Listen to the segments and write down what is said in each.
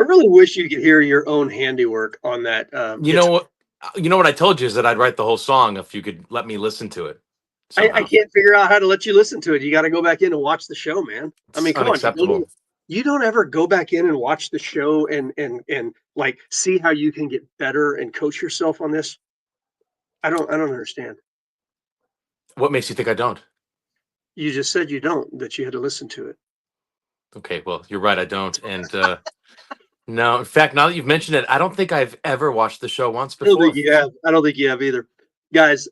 really wish you could hear your own handiwork on that You know guitar. what? You know what I told you is that I'd write the whole song if you could let me listen to it I somehow. can't figure out how to let you listen to it. You got to go back in and watch the show, man. I It's mean, come on, unacceptable. you don't ever go back in and watch the show and like see how you can get better and coach yourself on this. I don't understand. What makes you think I don't? You just said you don't, that you had to listen to it. Okay, well, you're right, I don't. And no, in fact, now that you've mentioned it, I don't think I've ever watched the show once I don't think before. you have. I don't think you have either. Guys,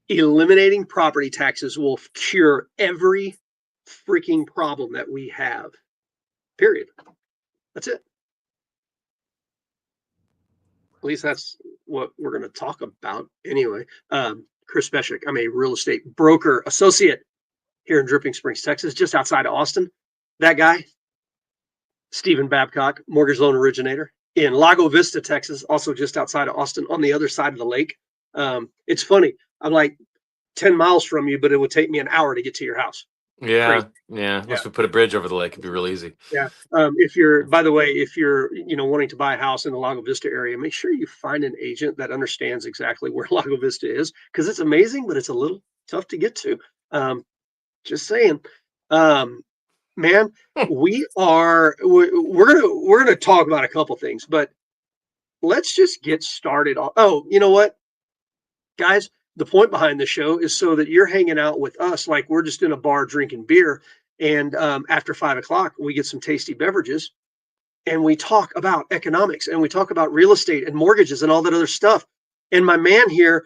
eliminating property taxes will cure every freaking problem that we have. Period. That's it. At least that's what we're going to talk about anyway. Chris Beshik, I'm a real estate broker associate here in Dripping Springs, Texas, just outside of Austin. That guy, Stephen Babcock, mortgage loan originator in Lago Vista, Texas, also just outside of Austin on the other side of the lake. It's funny. I'm like 10 miles from you, but it would take me an hour to get to your house. Crazy. Yeah, yeah. Yeah. Unless we put a bridge over the lake, it'd be real easy. Yeah. If you're, by the way, if you're, wanting to buy a house in the Lago Vista area, make sure you find an agent that understands exactly where Lago Vista is, because it's amazing, but it's a little tough to get to. Just saying. Man, we're gonna talk about a couple things, but let's just get started. Oh, you know what, guys? The point behind the show is so that you're hanging out with us like we're just in a bar drinking beer, and after 5 o'clock, we get some tasty beverages and we talk about economics and we talk about real estate and mortgages and all that other stuff. And my man here,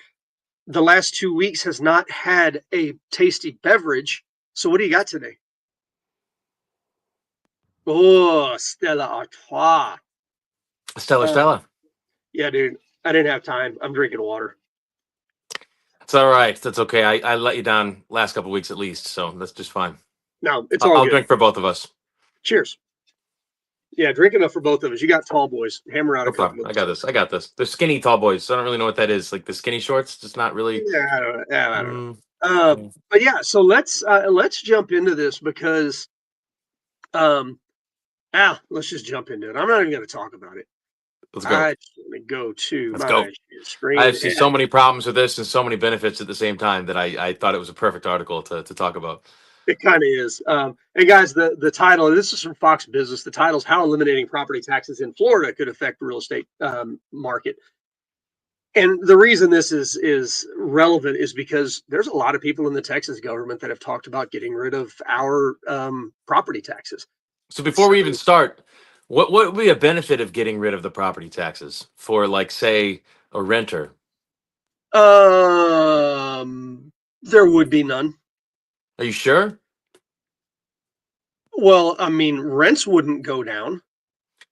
the last 2 weeks, has not had a tasty beverage. So what do you got today? Oh, Stella Artois. Stellar Uh, Stella. yeah, dude. I didn't have time. I'm drinking water. It's all right. That's okay. I let you down last couple weeks at least, so that's just fine. No, it's I'll, all I'll good. drink for both of us. Cheers. Yeah, drink enough for both of us. You got tall boys. Hammer out No a couple problem. of I got this. I got this. They're skinny tall boys. So I don't really know what that is. Like the skinny shorts, just not really. Yeah, I don't know. Yeah, I don't know. Mm, mm. But yeah, so let's jump into this because um let's just jump into it. I'm not even going to talk about it. Let's go. I just want to go to Let's my go. I screen. see so many problems with this and so many benefits at the same time that I thought it was a perfect article to talk about. It kind of is. And guys, the title, this is from Fox Business. The title is How Eliminating Property Taxes in Florida Could Affect the Real Estate Market. And the reason this is relevant is because there's a lot of people in the Texas government that have talked about getting rid of our property taxes. So before So, we even start, what would be a benefit of getting rid of the property taxes for, like, say, a renter? there would be none. Are you sure? Well, I mean, rents wouldn't go down.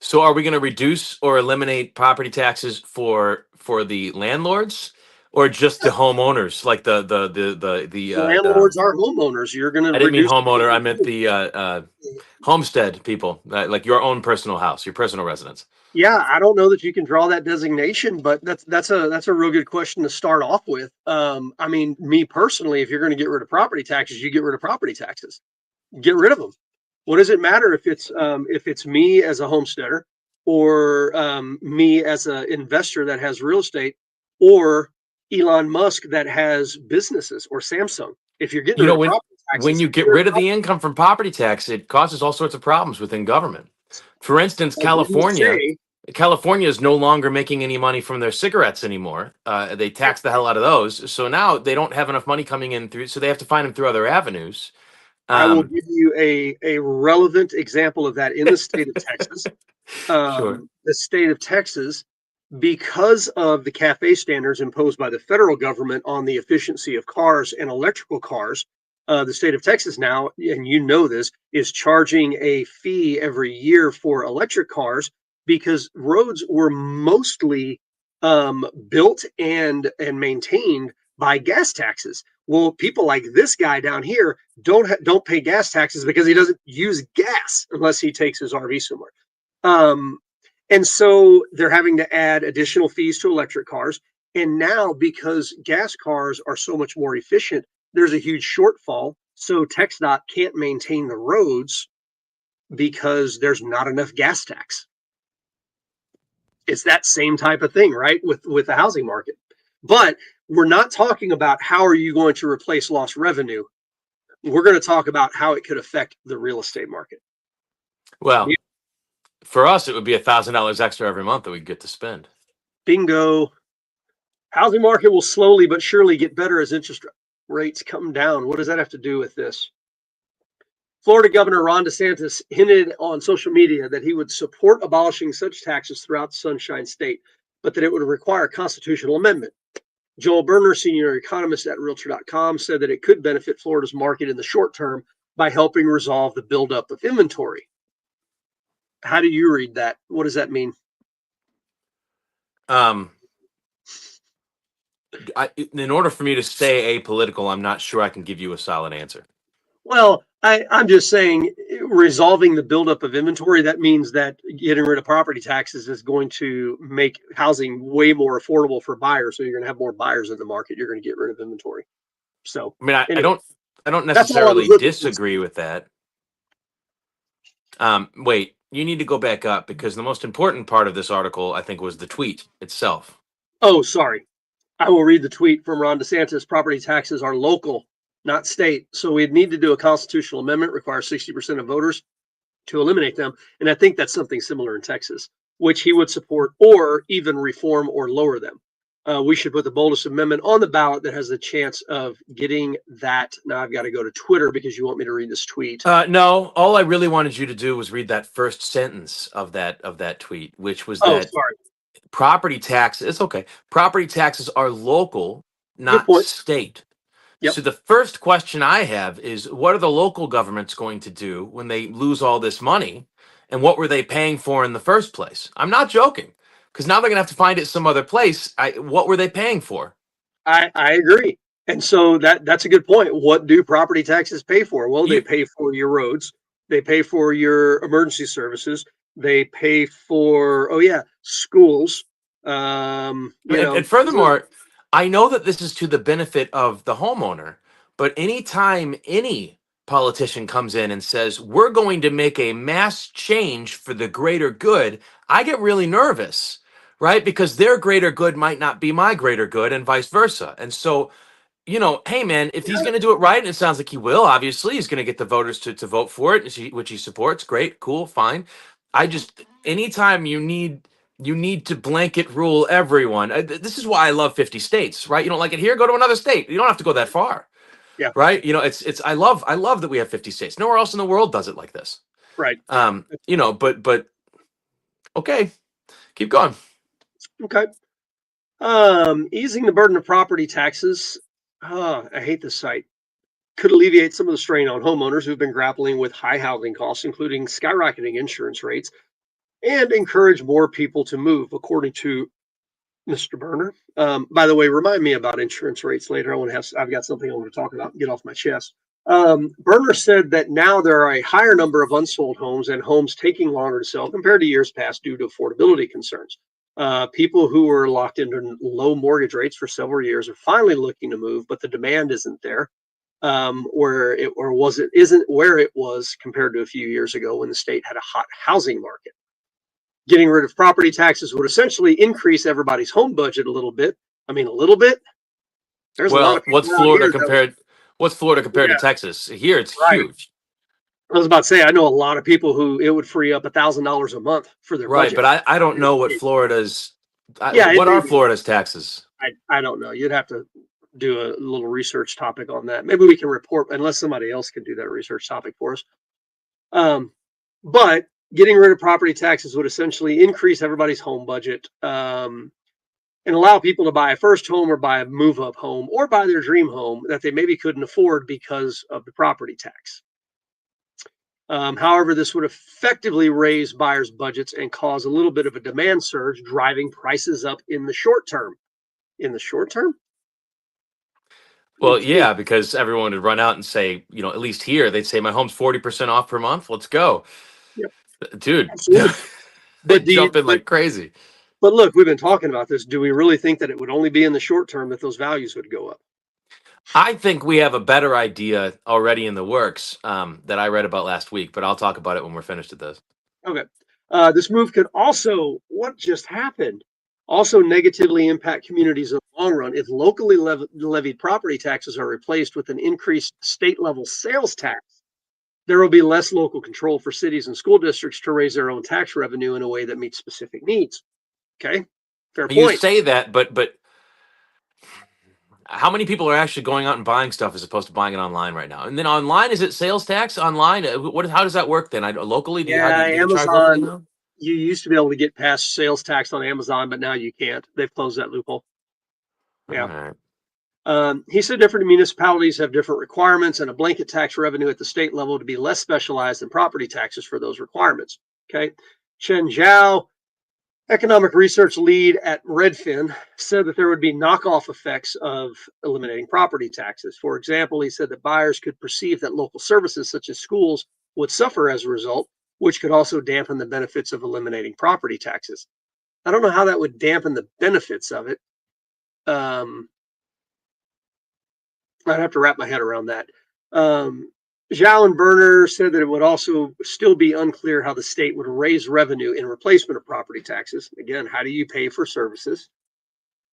So are we going to reduce or eliminate property taxes for the landlords or just the homeowners, like the Landlords are homeowners. You're going to I didn't mean reduce. homeowner. I meant the homestead people, like your own personal house, your personal residence. Yeah, I don't know that you can draw that designation, but that's a real good question to start off with. I mean, me personally, if you're going to get rid of property taxes, you get rid of property taxes. Get rid of them. What does it matter if it's me as a homesteader, or me as an investor that has real estate, or Elon Musk that has businesses, or Samsung? If you're getting You rid know, of property when taxes, you get rid of the income from property tax, it causes all sorts of problems within government. For instance, I didn't say. California is no longer making any money from their cigarettes anymore. They tax the hell out of those, so now they don't have enough money coming in through. So they have to find them through other avenues. I will Um, give you a relevant example of that in the state of Texas. sure. The state of Texas, because of the CAFE standards imposed by the federal government on the efficiency of cars and electrical cars, the state of Texas now, and you know this, is charging a fee every year for electric cars because roads were mostly built and maintained by gas taxes. Well, people like this guy down here don't pay gas taxes because he doesn't use gas unless he takes his RV somewhere. Um, and so they're having to add additional fees to electric cars. And now, because gas cars are so much more efficient, there's a huge shortfall. So TxDOT can't maintain the roads because there's not enough gas tax. It's that same type of thing, right? With the housing market. But we're not talking about how are you going to replace lost revenue. We're going to talk about how it could affect the real estate market. Well, for us, it would be $1,000 extra every month that we get to spend. Bingo. Housing market will slowly but surely get better as interest rates come down. What does that have to do with this? Florida Governor Ron DeSantis hinted on social media that he would support abolishing such taxes throughout the Sunshine State, but that it would require a constitutional amendment. Joel Berner, senior economist at Realtor.com, said that it could benefit Florida's market in the short term by helping resolve the buildup of inventory. How do you read that? What does that mean? In order for me to stay apolitical, I'm not sure I can give you a solid answer. Well, I'm just saying resolving the buildup of inventory, that means that getting rid of property taxes is going to make housing way more affordable for buyers. So you're going to have more buyers in the market. You're going to get rid of inventory. So I mean, I anyway, don't that's all I was necessarily looking for. disagree with that. Wait, you need to go back up because the most important part of this article, I think, was the tweet itself. Oh, sorry. I will read the tweet from Ron DeSantis. Property taxes are local, not state. So we'd need to do a constitutional amendment, require 60% of voters to eliminate them. And I think that's something similar in Texas, which he would support, or even reform or lower them. We should put the boldest amendment on the ballot that has the chance of getting that. Now I've got to go to Twitter because you want me to read this tweet. No, all I really wanted you to do was read that first sentence of that tweet, which was that sorry. Property taxes. It's okay. Property taxes are local, Good not point. state. Yep. So the first question I have is, what are the local governments going to do when they lose all this money? And what were they paying for in the first place? I'm not joking, because now they're going to have to find it some other place. What were they paying for? I agree. And so that's a good point. What do property taxes pay for? Well, they pay for your roads. They pay for your emergency services. They pay for, schools. And furthermore, I know that this is to the benefit of the homeowner, but anytime any politician comes in and says, we're going to make a mass change for the greater good, I get really nervous, right? Because their greater good might not be my greater good and vice versa. And so, hey, man, if he's going to do it right, and it sounds like he will, obviously, he's going to get the voters to vote for it, which he supports. Great, cool, fine. Anytime you need to blanket rule everyone. This is why I love 50 states, right? You don't like it here, go to another state. You don't have to go that far. Yeah. Right? It's I love that we have 50 states. Nowhere else in the world does it like this. Right. But okay. Keep going. Okay. Easing the burden of property taxes. I hate this site. Could alleviate some of the strain on homeowners who've been grappling with high housing costs, including skyrocketing insurance rates, and encourage more people to move, according to Mr. Berner. By the way, remind me about insurance rates later. I've got something I want to talk about and get off my chest. Berner said that now there are a higher number of unsold homes and homes taking longer to sell compared to years past due to affordability concerns. People who were locked into low mortgage rates for several years are finally looking to move, but the demand isn't there. Isn't where it was compared to a few years ago when the state had a hot housing market. Getting rid of property taxes would essentially increase everybody's home budget a little bit. I mean, a little bit. There's a lot of people what's Florida compared Yeah. to Texas? Here, it's Right. huge. I was about to say, I know a lot of people who it would free up $1,000 a month for their Right, budget. but I don't know what Florida's. Yeah, what are Florida's taxes? I don't know. You'd have to do a little research topic on that. Maybe we can report, unless somebody else can do that research topic for us. But getting rid of property taxes would essentially increase everybody's home budget, and allow people to buy a first home or buy a move-up home or buy their dream home that they maybe couldn't afford because of the property tax. However, this would effectively raise buyers' budgets and cause a little bit of a demand surge, driving prices up in the short term. In the short term? Well, yeah, because everyone would run out and say, at least here, they'd say my home's 40% off per month. Let's go. Yep. Dude. But they jump in like crazy. But look, we've been talking about this. Do we really think that it would only be in the short term that those values would go up? I think we have a better idea already in the works that I read about last week, but I'll talk about it when we're finished with this. Okay. This move could also, what just happened, also negatively impact communities in the long run if locally levied property taxes are replaced with an increased state level sales tax. There will be less local control for cities and school districts to raise their own tax revenue in a way that meets specific needs. Okay. Fair You point. say that, but how many people are actually going out and buying stuff as opposed to buying it online right now? And then online, is it sales tax online? How does that work then? Locally, Yeah, do you charge locally Amazon, now? you used to be able to get past sales tax on Amazon, but now you can't. They've closed that loophole. All Yeah. right. He said different municipalities have different requirements and a blanket tax revenue at the state level to be less specialized than property taxes for those requirements. Okay. Chen Zhao, economic research lead at Redfin, said that there would be knockoff effects of eliminating property taxes. For example, he said that buyers could perceive that local services such as schools would suffer as a result, which could also dampen the benefits of eliminating property taxes. I don't know how that would dampen the benefits of it. I'd have to wrap my head around that. Zhao and Berner said that it would also still be unclear how the state would raise revenue in replacement of property taxes. Again, how do you pay for services?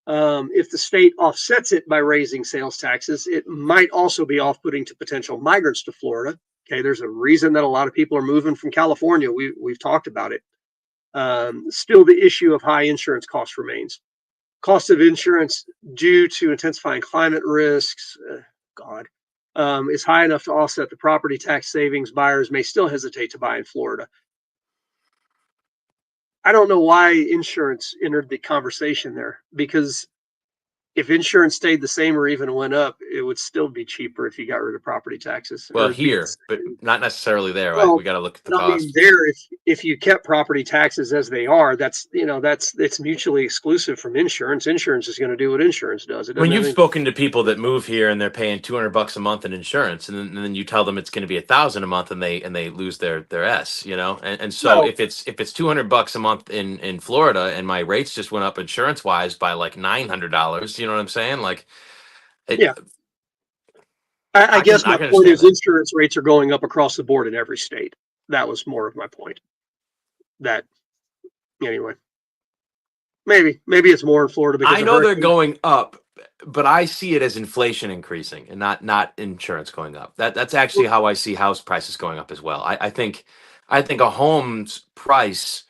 If the state offsets it by raising sales taxes, it might also be off-putting to potential migrants to Florida. Okay, there's a reason that a lot of people are moving from California. We've talked about it. Still, the issue of high insurance costs remains. Cost of insurance due to intensifying climate risks, God, is high enough to offset the property tax savings. Buyers may still hesitate to buy in Florida. I don't know why insurance entered the conversation there, because if insurance stayed the same or even went up, it would still be cheaper if you got rid of property taxes, or Well, it'd be the here, but same. not necessarily there. Right? We Well, got to look at the I mean, cost. there, if you kept property taxes as they are, that's it's mutually exclusive from insurance. Insurance is going to do what insurance does. It doesn't When have you've anything. spoken to people that move here and they're paying $200 a month in insurance, and then you tell them it's going to be 1,000 a month, and they lose their s, and so Well, if it's $200 a month in Florida, and my rates just went up insurance wise by like $900, you know what I'm saying? Like, it, yeah, I guess I my can point understand is that. insurance rates are going up across the board in every state. That was more of my point. That anyway, maybe it's more in Florida because I of know they're hurricanes. going up, but I see it as inflation increasing and not insurance going up. That's actually how I see house prices going up as well. I think a home's price,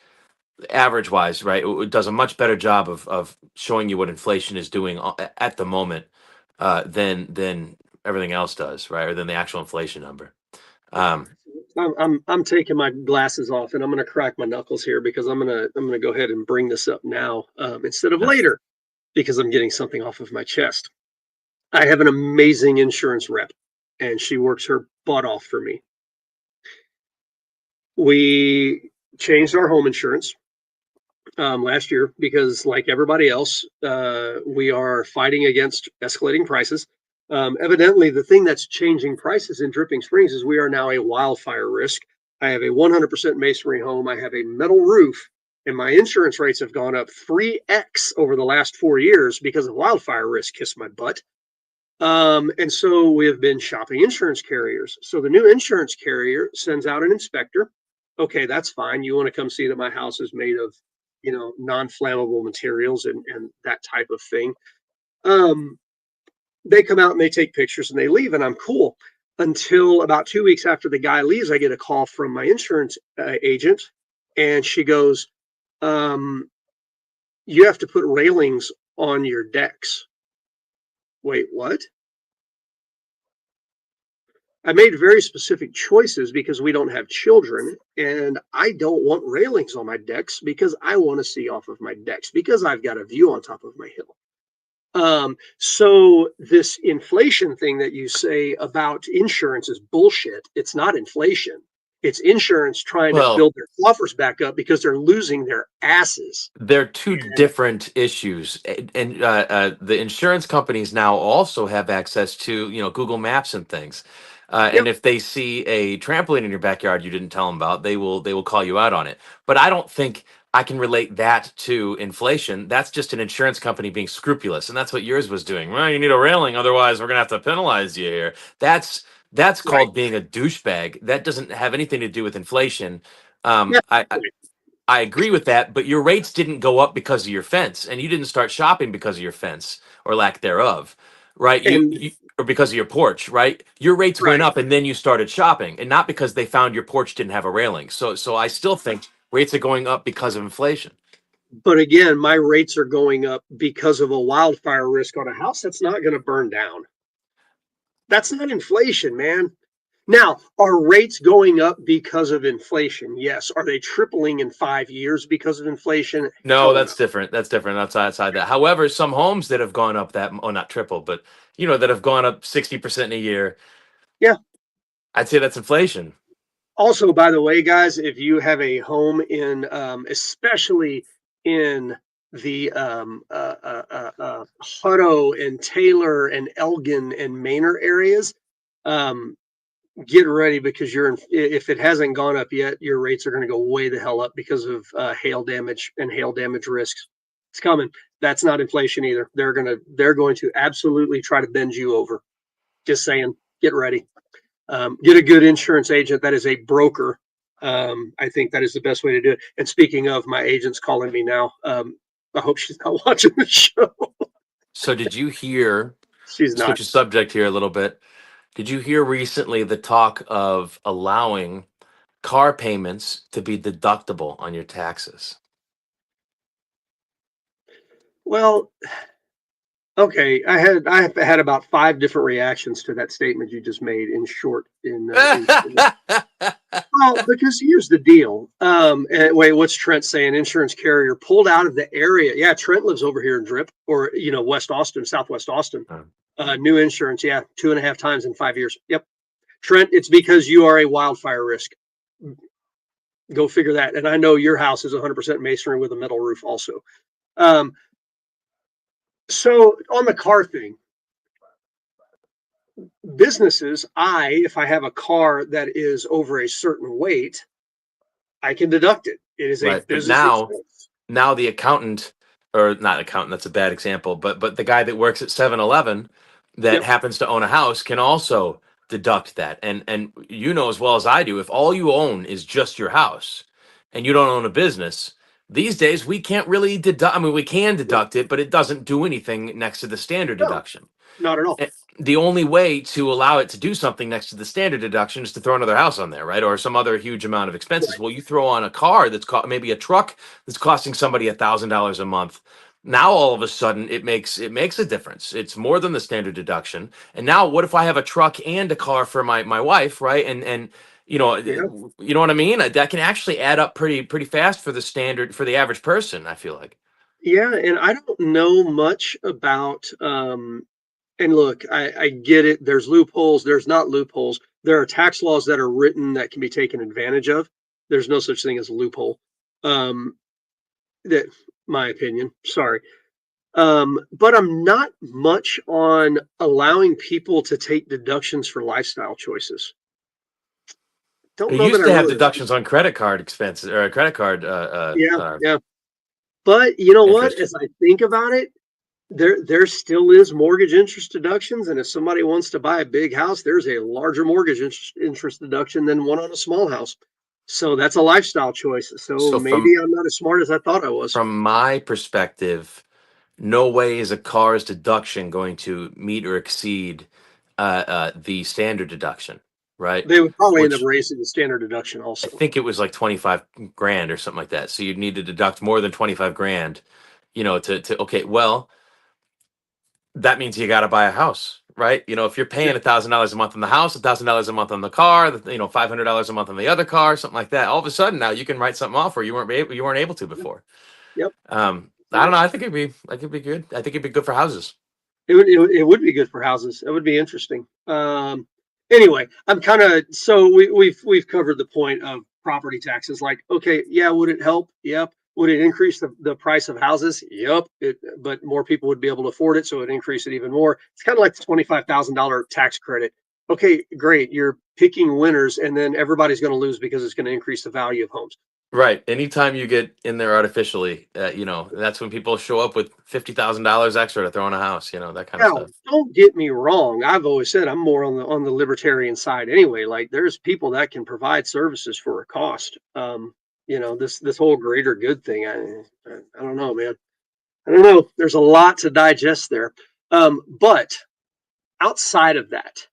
average wise, right, it does a much better job of showing you what inflation is doing at the moment, than everything else does, right, or than the actual inflation number. Um, I'm taking my glasses off and I'm going to crack my knuckles here because I'm gonna go ahead and bring this up now, instead of yeah. later, because I'm getting something off of my chest. I have an amazing insurance rep, and she works her butt off for me. We changed our home insurance last year because, like everybody else, we are fighting against escalating prices. Evidently, the thing that's changing prices in Dripping Springs is we are now a wildfire risk. I have a 100% masonry home. I have a metal roof, and my insurance rates have gone up 3x over the last 4 years because of wildfire risk. Kiss my butt. And so we have been shopping insurance carriers. So the new insurance carrier sends out an inspector. Okay, that's fine. You want to come see that my house is made of, non-flammable materials and that type of thing. Um, they come out and they take pictures and they leave, and I'm cool. Until about 2 weeks after the guy leaves, I get a call from my insurance agent, and she goes, um, "You have to put railings on your decks." Wait, what? I made very specific choices because we don't have children, and I don't want railings on my decks because I want to see off of my decks because I've got a view on top of my hill. So this inflation thing that you say about insurance is bullshit. It's not inflation. It's insurance trying to Well, build their coffers back up because they're losing their asses. they're two And different issues, and the insurance companies now also have access to Google Maps and things. And yep, if they see a trampoline in your backyard you didn't tell them about, they will call you out on it. But I don't think I can relate that to inflation. That's just an insurance company being scrupulous, and that's what yours was doing. Well, you need a railing, otherwise we're gonna have to penalize you here. That's Right. called being a douchebag. That doesn't have anything to do with inflation. Yeah. I agree with that, but your rates didn't go up because of your fence, and you didn't start shopping because of your fence or lack thereof, right? And Or because of your porch, right? Your rates went right. up, and then you started shopping, and not because they found your porch didn't have a railing. So I still think rates are going up because of inflation. But again, my rates are going up because of a wildfire risk on a house that's not going to burn down. That's not inflation, man. Now, are rates going up because of inflation? Yes. Are they tripling in 5 years because of inflation? No, Hell no. that's different. That's different outside that. However, some homes that have gone up not triple, but that have gone up 60% in a year, Yeah. I'd say that's inflation. Also, by the way, guys, if you have a home in, especially in the Hutto and Taylor and Elgin and Manor areas, um, get ready because if it hasn't gone up yet, your rates are going to go way the hell up because of hail damage and hail damage risks. It's coming. That's not inflation either. They're going to absolutely try to bend you over. Just saying, get ready. Get a good insurance agent that is a broker. I think that is the best way to do it. And speaking of, my agent's calling me now. I hope she's not watching the show. So did you hear, She's not. switch the subject here a little bit, did you hear recently the talk of allowing car payments to be deductible on your taxes? Well, okay. I have had about 5 different reactions to that statement you just made. In short, in well, because here's the deal. And wait, what's Trent saying? Insurance carrier pulled out of the area. Yeah, Trent lives over here in Drip, or West Austin, Southwest Austin. New insurance, yeah, 2.5 times in 5 years. Yep, Trent, it's because you are a wildfire risk. Go figure that. And I know your house is 100% masonry with a metal roof, also. Um, so on the car thing, businesses, if I have a car that is over a certain weight, I can deduct it. It is a Right. But business expense. now the accountant, or not accountant, that's a bad example, but the guy that works at 7-Eleven that Yep. happens to own a house can also deduct that. And you know as well as I do, if all you own is just your house and you don't own a business, these days we can't really deduct. I mean, we can deduct it, but it doesn't do anything next to the standard No, deduction. not at all. The only way to allow it to do something next to the standard deduction is to throw another house on there, right? Or some other huge amount of expenses. Right. Well, you throw on a car maybe a truck that's costing somebody $1,000 a month. Now all of a sudden it makes a difference. It's more than the standard deduction. And now what if I have a truck and a car for my wife, right? And Yeah. you know what I mean? That can actually add up pretty fast for the average person, I feel like. Yeah. And I don't know much about, and look, I get it. There's loopholes. There's not loopholes. There are tax laws that are written that can be taken advantage of. There's no such thing as a loophole. Um, that, my opinion. Sorry. But I'm not much on allowing people to take deductions for lifestyle choices. Don't It know that used I to have really like deductions on credit card expenses or credit card it. Yeah, yeah. But you know what? interest. As I think about it, there still is mortgage interest deductions, and if somebody wants to buy a big house, there's a larger mortgage interest deduction than one on a small house. So that's a lifestyle choice. So So maybe I'm not as smart as I thought I was. from my perspective, no way is a car's deduction going to meet or exceed the standard deduction, right? They would probably end up Which raising the standard deduction I also. think it was like 25 grand or something like that. So you'd need to deduct more than 25 grand, to okay, well, that means you got to buy a house, right? If you're Yeah, paying $1,000 a month on the house, $1,000 a month on the car, $500 a month on the other car, something like that. All of a sudden now you can write something off where you weren't able to yeah, before. yep, I don't yep. know. I think it'd be good. I think it'd be good for houses. It would be good for houses. It would be interesting. Anyway, I'm kind of so we've covered the point of property taxes. Like, okay, yeah, would it help? Yep. Would it increase the price of houses? Yep. But more people would be able to afford it, so it increase it even more. It's kind of like the $25,000 tax credit. Okay, great. You're picking winners, and then everybody's going to lose because it's going to increase the value of homes. Right. Anytime you get in there artificially, that's when people show up with $50,000 extra to throw in a house, that kind of Now, stuff. don't get me wrong. I've always said I'm more on the libertarian side anyway. Like there's people that can provide services for a cost. This whole greater good thing. I don't know, man. I don't know. There's a lot to digest there. But outside of that,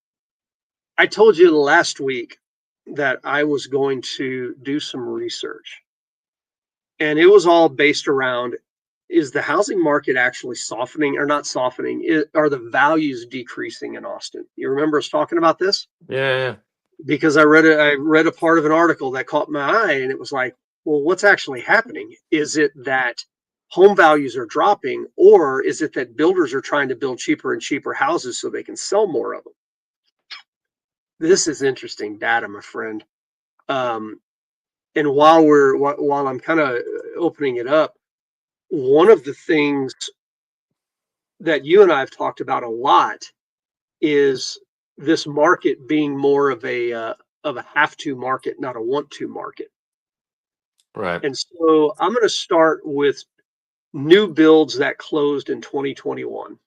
I told you last week that I was going to do some research, and it was all based around, is the housing market actually softening or not softening? Are the values decreasing in Austin? You remember us talking about this? Yeah. Because I read a part of an article that caught my eye, and it was like, well, what's actually happening? Is it that home values are dropping, or is it that builders are trying to build cheaper and cheaper houses so they can sell more of them? This is interesting data, my friend. Um, and while I'm kind of opening it up, one of the things that you and I have talked about a lot is this market being more of a have to market, not a want to market. Right. And so I'm going to start with new builds that closed in 2021.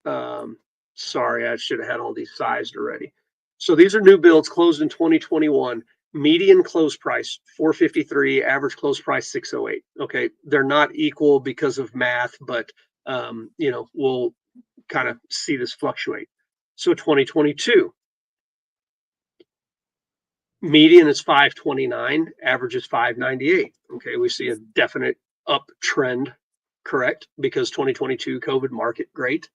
Um, Sorry, I should have had all these sized already. So these are new builds closed in 2021. Median close price 453, average close price 608. Okay, they're not equal because of math, but we'll kind of see this fluctuate. So 2022, median is 529, average is 598. Okay, we see a definite uptrend, correct? Because 2022 COVID market, great.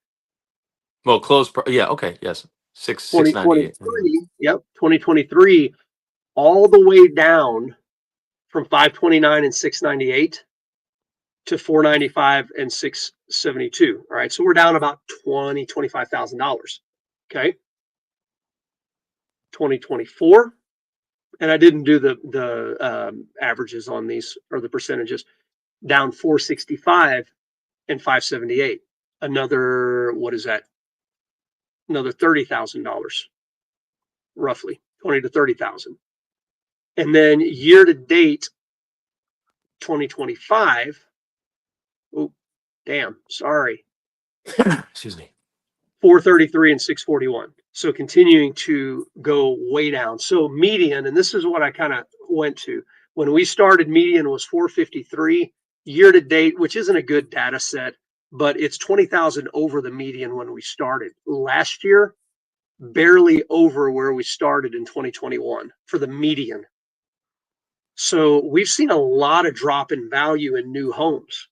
Well, yeah. Okay. Yes. 698. 2023, yep, 2023, all the way down from 529 and 698 to 495 and 672. All right, so we're down about $25,000. Okay, 2024, and I didn't do the averages on these or the percentages. Down 465 and 578. Another, what is that? Another $30,000, roughly 20 to 30,000. And then year to date, 2025. Oh, damn, sorry. Excuse me. 433 and 641. So continuing to go way down. So median, and this is what I kind of went to. When we started, median was 453 year to date, which isn't a good data set, but it's 20,000 over the median when we started. Last year, barely over where we started in 2021 for the median. So we've seen a lot of drop in value in new homes.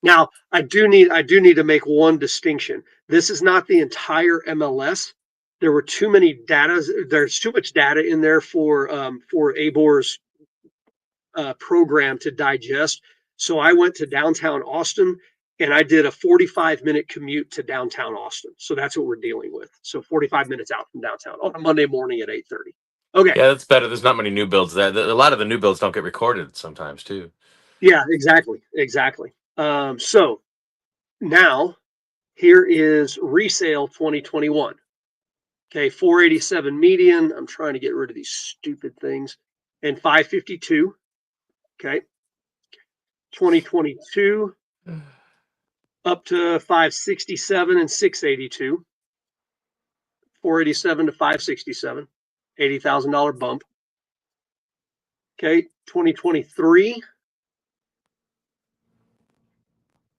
Now, I do need to make one distinction. This is not the entire MLS. There were too many data. There's too much data in there for ABOR's program to digest. So I went to downtown Austin and I did a 45-minute commute to downtown Austin. So that's what we're dealing with. So 45 minutes out from downtown on a Monday morning at 8:30. Okay. Yeah, that's better. There's not many new builds there. A lot of the new builds don't get recorded sometimes too. Yeah, exactly. So now here is resale 2021. Okay, 487 median. I'm trying to get rid of these stupid things. And 552. Okay. 2022 up to 567 and 682. 487 to 567. $80,000 bump. Okay, 2023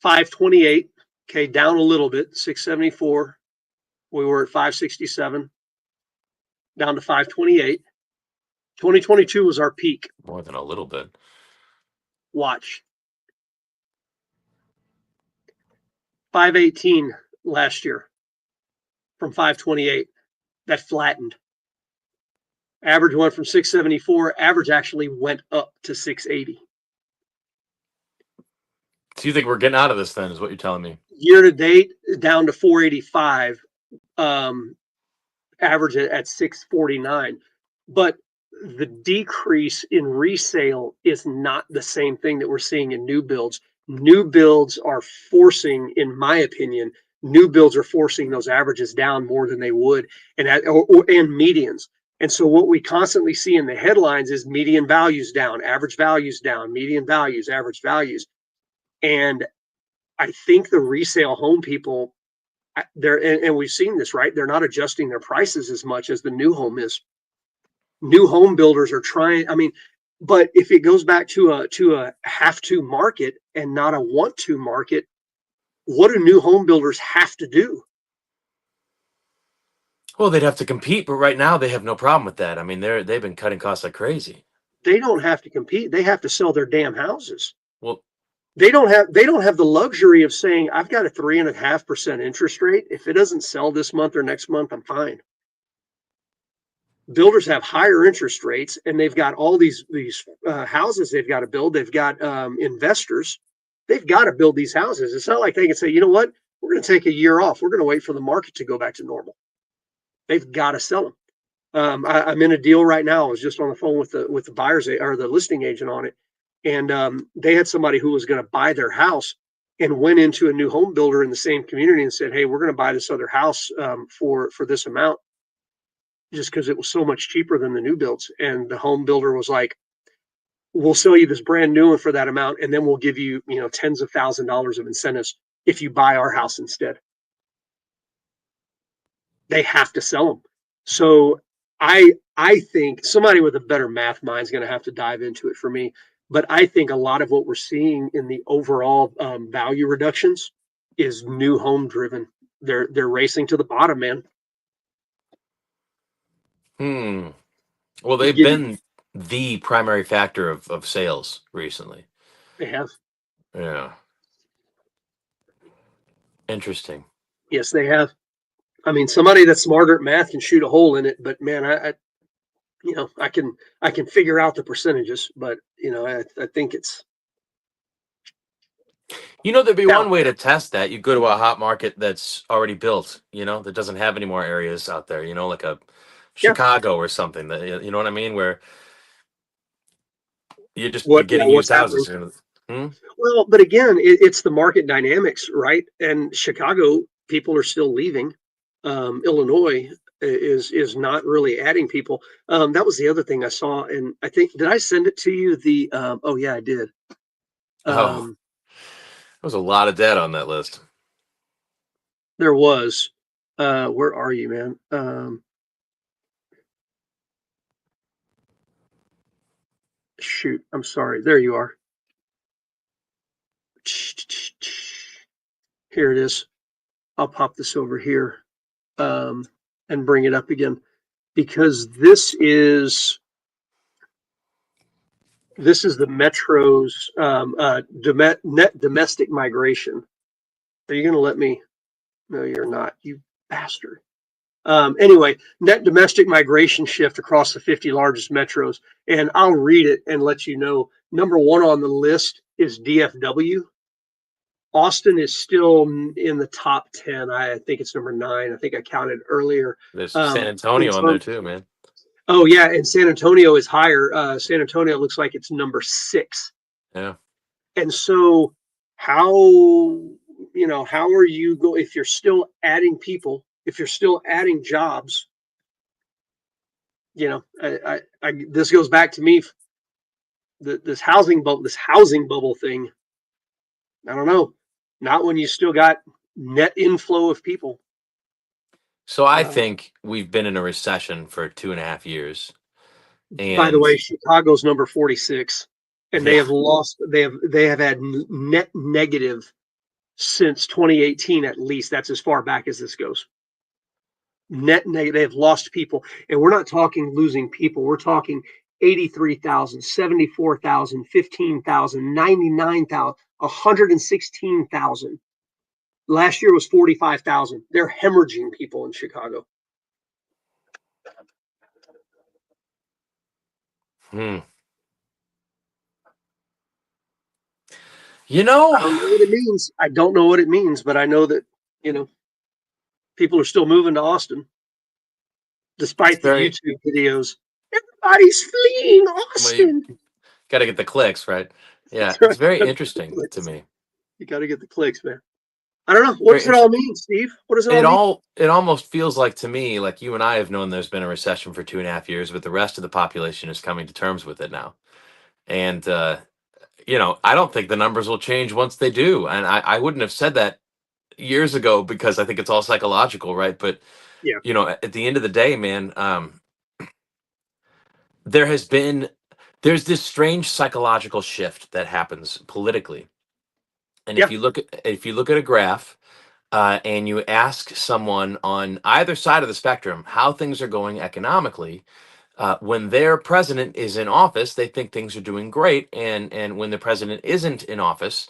528. Okay, down a little bit, 674. We were at 567, down to 528. 2022 was our peak. More than a little bit. Watch. 518 last year from 528. That flattened. Average went from 674. Average actually went up to 680. So you think we're getting out of this then, is what you're telling me? Year to date, down to 485. Average at 649. But the decrease in resale is not the same thing that we're seeing in new builds. New builds are forcing, in my opinion, those averages down more than they would, and medians. And so what we constantly see in the headlines is median values down, average values down, median values, average values. And I think the resale home people, and we've seen this, right? They're not adjusting their prices as much as the new home is. New home builders are trying. I mean, but if it goes back to a have to market and not a want to market, what do new home builders have to do? Well, they'd have to compete, but right now they have no problem with that. I mean, they've been cutting costs like crazy. They don't have to compete. They have to sell their damn houses. Well, they don't have the luxury of saying, I've got a 3.5% interest rate. If it doesn't sell this month or next month, I'm fine. Builders have higher interest rates, and they've got all these houses they've got to build. They've got investors. They've got to build these houses. It's not like they can say, you know what, we're going to take a year off. We're going to wait for the market to go back to normal. They've got to sell them. I'm in a deal right now. I was just on the phone with the buyers or the listing agent on it, and they had somebody who was going to buy their house and went into a new home builder in the same community and said, "Hey, we're going to buy this other house for this amount," just because it was so much cheaper than the new builds. And the home builder was like, "We'll sell you this brand new one for that amount, and then we'll give you, tens of $1,000s of incentives if you buy our house instead." They have to sell them. So I think somebody with a better math mind is going to have to dive into it for me. But I think a lot of what we're seeing in the overall value reductions is new home driven. They're racing to the bottom, man. Well, they've been the primary factor of sales recently. They have. Yeah. Interesting. Yes, they have. I mean, somebody that's smarter at math can shoot a hole in it, but man, I can figure out the percentages, but I think it's. There'd be one way to test that. You go to a hot market that's already built, that doesn't have any more areas out there, like a Chicago or something. That, you know what I mean? Where you're getting used houses. Well, but again, it's the market dynamics, right? And Chicago, people are still leaving. Illinois is not really adding people. That was the other thing I saw, and I think, did I send it to you? Oh yeah, I did. There was a lot of debt on that list. There was. Where are you, man? Shoot, I'm sorry. There you are. Here it is. I'll pop this over here and bring it up again, because this is the Metro's net domestic migration. Are you going to let me? No, you're not, you bastard. Anyway, net domestic migration shift across the 50 largest metros. And I'll read it and let you know. Number one on the list is DFW. Austin is still in the top 10. I think it's number 9. I think I counted earlier. There's San Antonio on there too, man. Oh, yeah. And San Antonio is higher. San Antonio looks like it's number 6. Yeah. And so how are you if you're still adding people, if you're still adding jobs, this goes back to me, this housing bubble thing. I don't know. Not when you still got net inflow of people. So I think we've been in a recession for 2.5 years. And by the way, Chicago's number 46, and they have lost. They have had net negative since 2018 at least. That's as far back as this goes. Net negative. They have lost people, and we're not talking losing people. We're talking 83,000, 74,000, 15,000, 99,000, 116,000. Last year was 45,000. They're hemorrhaging people in Chicago. I don't know what it means. I don't know what it means, but I know that, people are still moving to Austin, despite the YouTube videos. Everybody's fleeing Austin. Well, got to get the clicks, right? Yeah, it's very interesting to me. You got to get the clicks, man. I don't know. What Very does it all interesting. mean, Steve? What does it all mean? It almost feels like to me like you and I have known there's been a recession for 2.5 years, but the rest of the population is coming to terms with it now. And I don't think the numbers will change once they do. And I wouldn't have said that years ago because I think it's all psychological, right? But Yeah, at the end of the day, man, there has been there's this strange psychological shift that happens politically. And yeah, if you look at a graph, and you ask someone on either side of the spectrum how things are going economically, when their president is in office, they think things are doing great, and when the president isn't in office,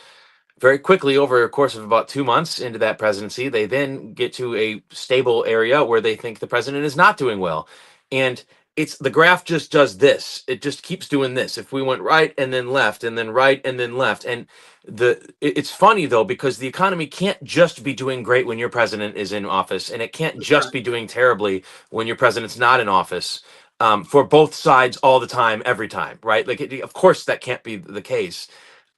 very quickly over a course of about 2 months into that presidency, they then get to a stable area where they think the president is not doing well. And it's the graph just does this. It just keeps doing this. If we went right and then left and then right and then left. And it's funny though, because the economy can't just be doing great when your president is in office, and it can't that's just right. be doing terribly when your president's not in office. For both sides all the time, every time, right? Like, of course, that can't be the case.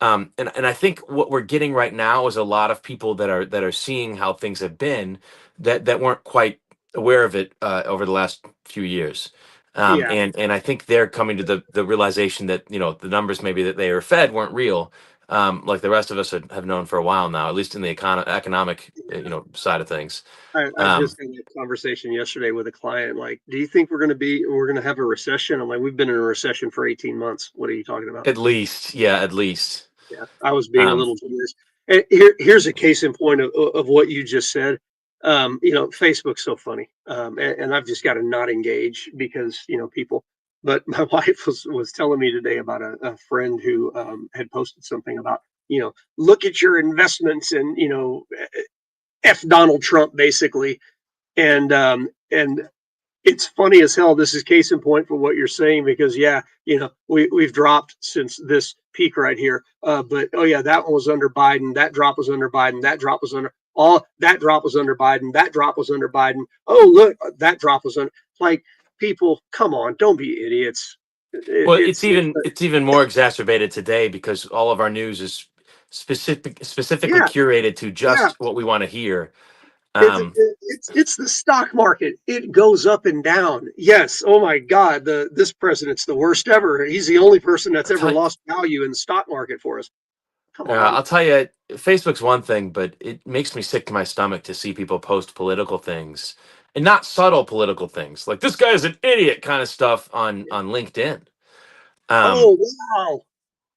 And I think what we're getting right now is a lot of people that are seeing how things have been that weren't quite aware of it over the last few years. Yeah. And I think they're coming to the realization that the numbers maybe that they were fed weren't real, like the rest of us have known for a while now, at least in the economic side of things. I Um, just had a conversation yesterday with a client. Like, do you think we're going to have a recession? I'm like, we've been in a recession for 18 months. What are you talking about? at least, yeah, at least. Yeah, I was being a Um, little generous. And here's a case in point of what you just said. Facebook's so funny, and I've just got to not engage because people. But my wife was telling me today about a friend who had posted something about look at your investments and f Donald Trump basically, and it's funny as hell. This is case in point for what you're saying because yeah, we've dropped since this peak right here. But oh yeah, that one was under Biden. That drop was under Biden. That drop was under all. That drop was under Biden. That drop was under Biden. Oh look, that drop was under. Like people, come on, don't be idiots. well, It's it's even more exacerbated today because all of our news is specifically yeah, curated to yeah. just what we want to hear. It's Um, it's the stock market. It goes up and down. Yes. Oh my God. This president's the worst ever. He's the only person that's I'll ever tell, lost value in the stock market for us. Come on. I'll tell you, Facebook's one thing, but it makes me sick to my stomach to see people post political things, and not subtle political things like "this guy's an idiot" kind of stuff on LinkedIn. Um, Oh wow.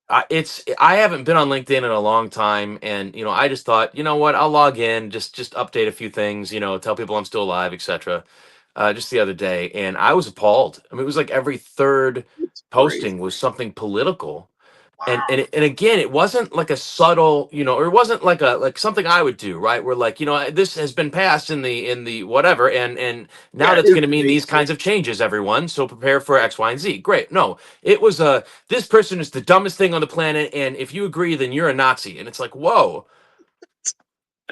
I haven't been on LinkedIn in a long time, and I just thought, you know what, I'll log in, just update a few things, tell people I'm still alive, etc. Just the other day, and I was appalled. I mean, it was like every third It's crazy. posting was something political, Wow. and again, it wasn't like a subtle, or it wasn't like something I would do, right? Where like, this has been passed in the whatever, and now Yeah. that's going to mean these Information. kinds of changes, everyone. So prepare for Right. X, Y, and Z. Great. No, it was this person is the dumbest thing on the planet, and if you agree, then you're a Nazi. And it's like, whoa,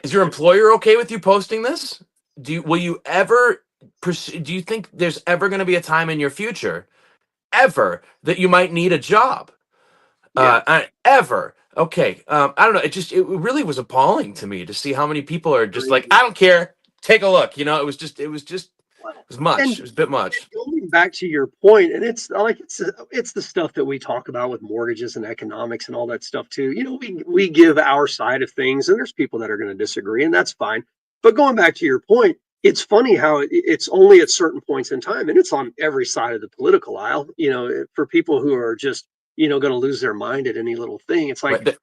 is your employer okay with you posting this? Will you ever? Do you think there's ever going to be a time in your future, ever, that you might need a job? Yeah. Ever. Okay. I don't know. It really was appalling to me to see how many people are just like, Crazy. I don't care. Take a look. It was much. And It was a bit much. going back to your point, and it's the stuff that we talk about with mortgages and economics and all that stuff too. We give our side of things, and there's people that are going to disagree, and that's fine. But going back to your point, it's funny how it's only at certain points in time, and it's on every side of the political aisle. For people who are just going to lose their mind at any little thing, it's like Right.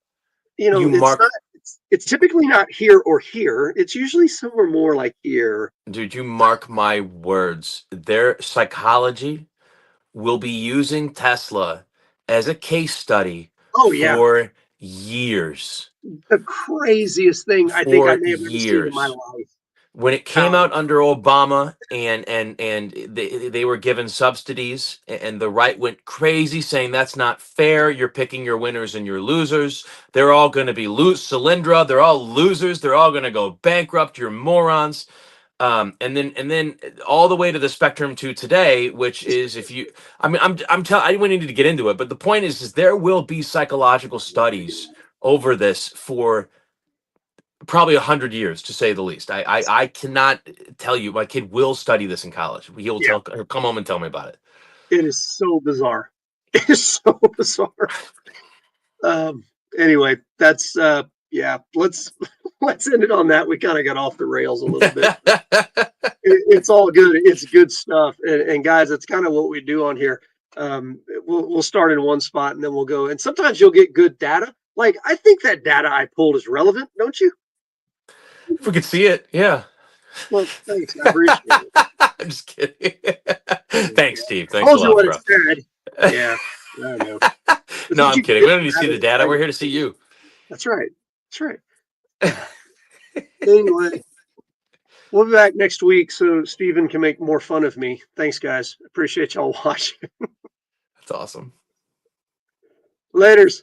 it's not. It's typically not here or here. It's usually somewhere more like here. Dude, you mark my words. Their psychology will be using Tesla as a case study Oh yeah, for years. the craziest thing I think I For may have ever seen in my years. life. When it came How? out under Obama, and they were given subsidies, and the right went crazy saying that's not fair. You're picking your winners and your losers. They're all going to be Solyndra. They're all losers. They're all going to go bankrupt. You're morons. And then all the way to the spectrum to today, which is if you, I mean, I'm telling, I wouldn't need to get into it, but the point is there will be psychological studies over this for Probably 100 years, to say the least. I cannot tell you. My kid will study this in college. He'll Yeah, he'll come home and tell me about it. it is so bizarre. It is so bizarre. Um, anyway, that's yeah. Let's end it on that. We kind of got off the rails a little bit. It's all good. It's good stuff. And guys, that's kind of what we do on here. We'll start in one spot and then we'll go. And sometimes you'll get good data. Like I think that data I pulled is relevant, don't you? If we could see it, yeah. Well, thanks. I appreciate it. I'm just kidding. Thanks, Steve. Thanks a Told you lot, what it bro. said. Yeah, I know. That's No, what I'm you kidding. We get don't for need to see the having data. We're private. here to see you. That's right. That's right. Anyway, we'll be back next week so Stephen can make more fun of me. Thanks, guys. Appreciate y'all watching. That's awesome. Laters.